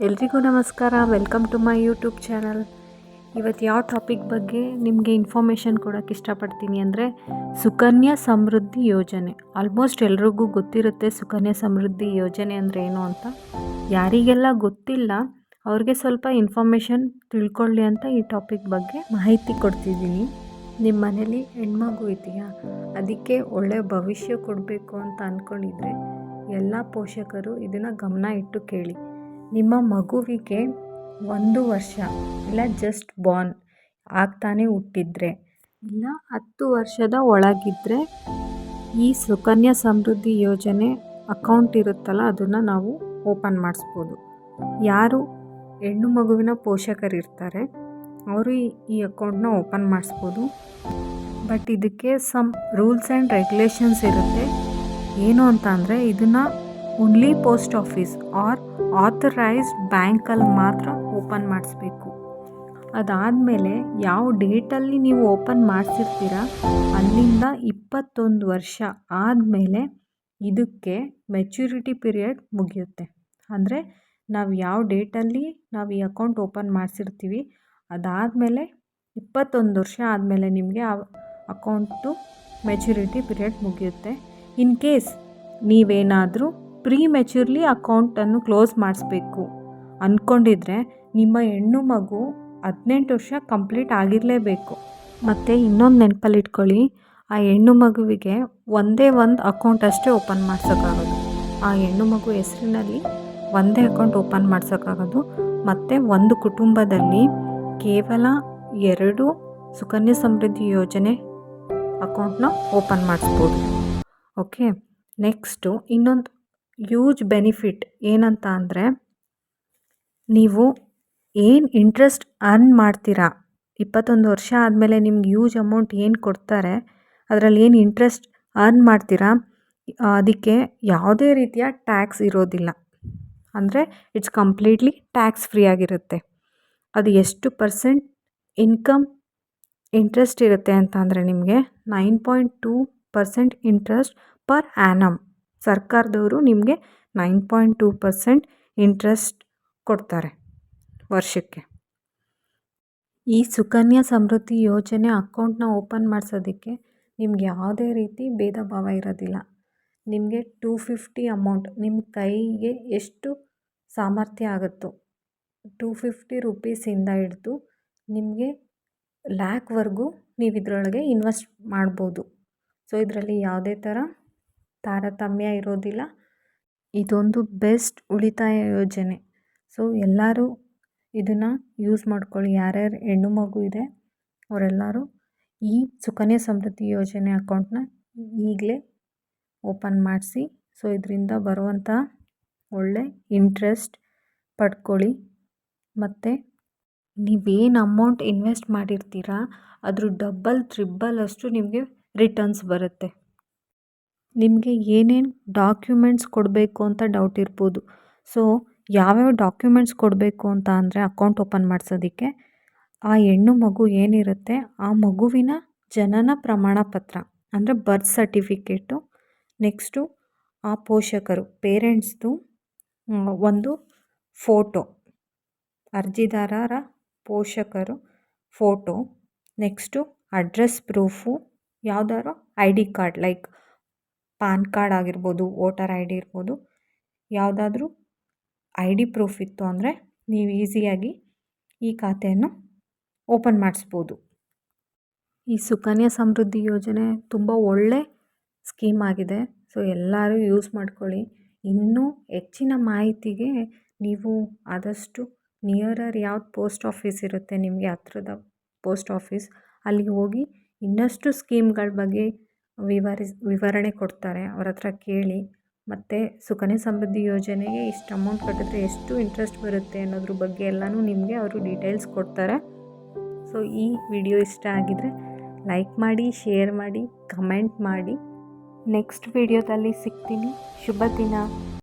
ಎಲ್ರಿಗೂ ನಮಸ್ಕಾರ. Welcome to my YouTube channel. ಇವತ್ತು ಯಾವ ಟಾಪಿಕ್ ಬಗ್ಗೆ ನಿಮಗೆ ಇನ್ಫಾರ್ಮೇಷನ್ ಕೊಡೋಕ್ಕೆ ಇಷ್ಟಪಡ್ತೀನಿ ಅಂದರೆ ಸುಕನ್ಯಾ ಸಮೃದ್ಧಿ ಯೋಜನೆ. ಆಲ್ಮೋಸ್ಟ್ ಎಲ್ರಿಗೂ ಗೊತ್ತಿರುತ್ತೆ ಸುಕನ್ಯಾ ಸಮೃದ್ಧಿ ಯೋಜನೆ ಅಂದರೆ ಏನು ಅಂತ. ಯಾರಿಗೆಲ್ಲ ಗೊತ್ತಿಲ್ಲ ಅವ್ರಿಗೆ ಸ್ವಲ್ಪ ಇನ್ಫಾರ್ಮೇಷನ್ ತಿಳ್ಕೊಳ್ಳಿ ಅಂತ ಈ ಟಾಪಿಕ್ ಬಗ್ಗೆ ಮಾಹಿತಿ ಕೊಡ್ತಿದ್ದೀನಿ. ನಿಮ್ಮ ಮನೇಲಿ ಹೆಣ್ಮಗು ಇದೆಯಾ, ಅದಕ್ಕೆ ಒಳ್ಳೆಯ ಭವಿಷ್ಯ ಕೊಡಬೇಕು ಅಂತ ಅಂದ್ಕೊಂಡಿದ್ರೆ ಎಲ್ಲ ಪೋಷಕರು ಇದನ್ನು ಗಮನ ಇಟ್ಟು ಕೇಳಿ. ನಿಮ್ಮ ಮಗುವಿಗೆ 1 ವರ್ಷ ಇಲ್ಲ ಜಸ್ಟ್ ಬಾರ್ನ್ ಆಗ್ತಾನೆ ಹುಟ್ಟಿದ್ರೆ ಇಲ್ಲ 10 ವರ್ಷದ ಒಳಗಿದ್ದರೆ ಈ ಸುಕನ್ಯಾ ಸಮೃದ್ಧಿ ಯೋಜನೆ ಅಕೌಂಟ್ ಇರುತ್ತಲ್ಲ ಅದನ್ನು ನಾವು ಓಪನ್ ಮಾಡಿಸ್ಬೋದು. ಯಾರು ಹೆಣ್ಣು ಮಗುವಿನ ಪೋಷಕರಿರ್ತಾರೆ ಅವರು ಈ ಅಕೌಂಟ್ನ ಓಪನ್ ಮಾಡಿಸ್ಬೋದು. ಬಟ್ ಇದಕ್ಕೆ ಸಮ್ ರೂಲ್ಸ್ ಆ್ಯಂಡ್ ರೆಗ್ಯುಲೇಷನ್ಸ್ ಇರುತ್ತೆ. ಏನು ಅಂತ ಅಂದರೆ ಇದನ್ನು only post office or authorised ಬ್ಯಾಂಕಲ್ಲಿ ಮಾತ್ರ ಓಪನ್ ಮಾಡಿಸ್ಬೇಕು. ಅದಾದಮೇಲೆ ಯಾವ ಡೇಟಲ್ಲಿ ನೀವು ಓಪನ್ ಮಾಡಿಸಿರ್ತೀರ ಅಲ್ಲಿಂದ 21 ವರ್ಷ ಆದಮೇಲೆ ಇದಕ್ಕೆ ಮೆಚ್ಯೂರಿಟಿ ಪೀರಿಯಡ್ ಮುಗಿಯುತ್ತೆ. ಅಂದರೆ ನಾವು ಯಾವ ಡೇಟಲ್ಲಿ ನಾವು ಈ ಅಕೌಂಟ್ ಓಪನ್ ಮಾಡಿಸಿರ್ತೀವಿ ಅದಾದಮೇಲೆ 21 ವರ್ಷ ಆದಮೇಲೆ ನಿಮಗೆ ಆ ಅಕೌಂಟು ಮೆಚ್ಯೂರಿಟಿ ಪೀರಿಯಡ್ ಮುಗಿಯುತ್ತೆ. ಇನ್ ಕೇಸ್ ನೀವೇನಾದರೂ ಪ್ರೀ ಮೆಚ್ಯೂರ್ಲಿ ಅಕೌಂಟನ್ನು ಕ್ಲೋಸ್ ಮಾಡಿಸ್ಬೇಕು ಅಂದ್ಕೊಂಡಿದ್ರೆ ನಿಮ್ಮ ಹೆಣ್ಣು ಮಗು 18 ವರ್ಷ ಕಂಪ್ಲೀಟ್ ಆಗಿರಲೇಬೇಕು. ಮತ್ತು ಇನ್ನೊಂದು ನೆನಪಲ್ಲಿಟ್ಕೊಳ್ಳಿ, ಆ ಹೆಣ್ಣು ಮಗುವಿಗೆ ಒಂದೇ ಒಂದು ಅಕೌಂಟ್ ಅಷ್ಟೇ ಓಪನ್ ಮಾಡ್ಸೋಕ್ಕಾಗೋದು. ಆ ಹೆಣ್ಣು ಮಗು ಹೆಸರಿನಲ್ಲಿ ಒಂದೇ ಅಕೌಂಟ್ ಓಪನ್ ಮಾಡ್ಸೋಕ್ಕಾಗೋದು. ಮತ್ತು ಒಂದು ಕುಟುಂಬದಲ್ಲಿ ಕೇವಲ 2 ಸುಕನ್ಯಾ ಸಮೃದ್ಧಿ ಯೋಜನೆ ಅಕೌಂಟ್ನ ಓಪನ್ ಮಾಡಿಸ್ಬೋದು. ಓಕೆ, ನೆಕ್ಸ್ಟು ಇನ್ನೊಂದು ಹ್ಯೂಜ್ ಬೆನಿಫಿಟ್ ಏನಂತ ಅಂದರೆ ನೀವು ಏನು ಇಂಟ್ರೆಸ್ಟ್ ಅರ್ನ್ ಮಾಡ್ತೀರಾ 21 ವರ್ಷ ಆದಮೇಲೆ ನಿಮ್ಗೆ ಹ್ಯೂಜ್ ಅಮೌಂಟ್ ಏನು ಕೊಡ್ತಾರೆ ಅದರಲ್ಲಿ ಏನು ಇಂಟ್ರೆಸ್ಟ್ ಅರ್ನ್ ಮಾಡ್ತೀರಾ ಅದಕ್ಕೆ ಯಾವುದೇ ರೀತಿಯ ಟ್ಯಾಕ್ಸ್ ಇರೋದಿಲ್ಲ. ಅಂದರೆ ಇಟ್ಸ್ ಕಂಪ್ಲೀಟ್ಲಿ ಟ್ಯಾಕ್ಸ್ ಫ್ರೀ ಆಗಿರುತ್ತೆ. ಅದು ಎಷ್ಟು % ಇನ್ಕಮ್ ಇಂಟ್ರೆಸ್ಟ್ ಇರುತ್ತೆ ಅಂತ ಅಂದರೆ ನಿಮಗೆ 9.2% ಇಂಟ್ರೆಸ್ಟ್ ಪರ್ ಆ್ಯನಮ್. ಸರ್ಕಾರದವರು ನಿಮಗೆ 9.2% ಇಂಟ್ರೆಸ್ಟ್ ಕೊಡ್ತಾರೆ ವರ್ಷಕ್ಕೆ. ಈ ಸುಕನ್ಯಾ ಸಮೃದ್ಧಿ ಯೋಜನೆ ಅಕೌಂಟ್ನ ಓಪನ್ ಮಾಡಿಸೋದಕ್ಕೆ ನಿಮ್ಗೆ ಯಾವುದೇ ರೀತಿ ಭೇದ ಭಾವ ಇರೋದಿಲ್ಲ. ನಿಮಗೆ 250 ಅಮೌಂಟ್ ನಿಮ್ಮ ಕೈಗೆ ಎಷ್ಟು ಸಾಮರ್ಥ್ಯ ಆಗುತ್ತೋ 250 ರುಪೀಸಿಂದ ಹಿಡಿದು ನಿಮಗೆ ಲ್ಯಾಕ್ವರೆಗೂ ನೀವು ಇದರೊಳಗೆ ಇನ್ವೆಸ್ಟ್ ಮಾಡ್ಬೋದು. ಸೊ ಇದರಲ್ಲಿ ಯಾವುದೇ ಥರ ತಾರತಮ್ಯ ಇರೋದಿಲ್ಲ. ಇದೊಂದು ಬೆಸ್ಟ್ ಉಳಿತಾಯ ಯೋಜನೆ. ಸೊ ಎಲ್ಲರೂ ಇದನ್ನು ಯೂಸ್ ಮಾಡ್ಕೊಳ್ಳಿ. ಯಾರ್ಯಾರು ಹೆಣ್ಣು ಮಗು ಇದೆ ಅವರೆಲ್ಲರೂ ಈ ಸುಕನ್ಯಾ ಸಮೃದ್ಧಿ ಯೋಜನೆ ಅಕೌಂಟ್ನ ಈಗಲೇ ಓಪನ್ ಮಾಡಿಸಿ. ಸೊ ಇದರಿಂದ ಬರುವಂಥ ಒಳ್ಳೆ ಇಂಟ್ರೆಸ್ಟ್ ಪಡ್ಕೊಳ್ಳಿ. ಮತ್ತು ನೀವೇನು ಅಮೌಂಟ್ ಇನ್ವೆಸ್ಟ್ ಮಾಡಿರ್ತೀರ ಅದ್ರ ಡಬಲ್ ಟ್ರಿಬಲ್ ಅಷ್ಟು ನಿಮಗೆ ರಿಟರ್ನ್ಸ್ ಬರುತ್ತೆ. ನಿಮಗೆ ಏನೇನು ಡಾಕ್ಯುಮೆಂಟ್ಸ್ ಕೊಡಬೇಕು ಅಂತ ಡೌಟ್ ಇರ್ಬೋದು. ಸೊ ಯಾವ್ಯಾವ ಡಾಕ್ಯುಮೆಂಟ್ಸ್ ಕೊಡಬೇಕು ಅಂತ ಅಂದರೆ ಅಕೌಂಟ್ ಓಪನ್ ಮಾಡಿಸೋದಕ್ಕೆ ಆ ಹೆಣ್ಣು ಮಗು ಏನಿರುತ್ತೆ ಆ ಮಗುವಿನ ಜನನ ಪ್ರಮಾಣ ಪತ್ರ ಅಂದರೆ ಬರ್ತ್ ಸರ್ಟಿಫಿಕೇಟು, ನೆಕ್ಸ್ಟು ಆ ಪೋಷಕರು ಪೇರೆಂಟ್ಸ್ದು ಒಂದು ಫೋಟೋ, ಅರ್ಜಿದಾರರ ಪೋಷಕರು ಫೋಟೋ, ನೆಕ್ಸ್ಟು ಅಡ್ರೆಸ್ ಪ್ರೂಫು, ಯಾವುದಾದ್ರು ID card like PAN card ಆಗಿರ್ಬೋದು, ವೋಟರ್ ID ಇರ್ಬೋದು, ಯಾವುದಾದ್ರೂ ID ಪ್ರೂಫ್ ಇತ್ತು ಅಂದರೆ ನೀವು ಈಸಿಯಾಗಿ ಈ ಖಾತೆಯನ್ನು ಓಪನ್ ಮಾಡಿಸ್ಬೋದು. ಈ ಸುಕನ್ಯಾ ಸಮೃದ್ಧಿ ಯೋಜನೆ ತುಂಬ ಒಳ್ಳೆ ಸ್ಕೀಮ್ ಆಗಿದೆ. ಸೊ ಎಲ್ಲರೂ ಯೂಸ್ ಮಾಡ್ಕೊಳ್ಳಿ. ಇನ್ನೂ ಹೆಚ್ಚಿನ ಮಾಹಿತಿಗೆ ನೀವು ಆದಷ್ಟು ನಿಯರರ್ ಯಾವ್ದು ಪೋಸ್ಟ್ ಆಫೀಸ್ ಇರುತ್ತೆ ನಿಮಗೆ ಹತ್ರದ ಪೋಸ್ಟ್ ಆಫೀಸ್ ಅಲ್ಲಿಗೆ ಹೋಗಿ ಇನ್ನಷ್ಟು ಸ್ಕೀಮ್ಗಳ ಬಗ್ಗೆ ವಿವರಣೆ ಕೊಡ್ತಾರೆ. ಅವ್ರ ಹತ್ರ ಕೇಳಿ. ಮತ್ತು ಸುಕನ್ಯಾ ಸಮೃದ್ಧಿ ಯೋಜನೆಗೆ ಇಷ್ಟು ಅಮೌಂಟ್ ಕಟ್ಟಿದ್ರೆ ಎಷ್ಟು ಇಂಟ್ರೆಸ್ಟ್ ಬರುತ್ತೆ ಅನ್ನೋದ್ರ ಬಗ್ಗೆ ಎಲ್ಲನೂ ನಿಮಗೆ ಅವರು ಡೀಟೇಲ್ಸ್ ಕೊಡ್ತಾರೆ. ಸೊ ಈ ವಿಡಿಯೋ ಇಷ್ಟ ಆಗಿದರೆ ಲೈಕ್ ಮಾಡಿ, ಶೇರ್ ಮಾಡಿ, ಕಮೆಂಟ್ ಮಾಡಿ. ನೆಕ್ಸ್ಟ್ ವಿಡಿಯೋದಲ್ಲಿ ಸಿಗ್ತೀನಿ. ಶುಭ ದಿನ.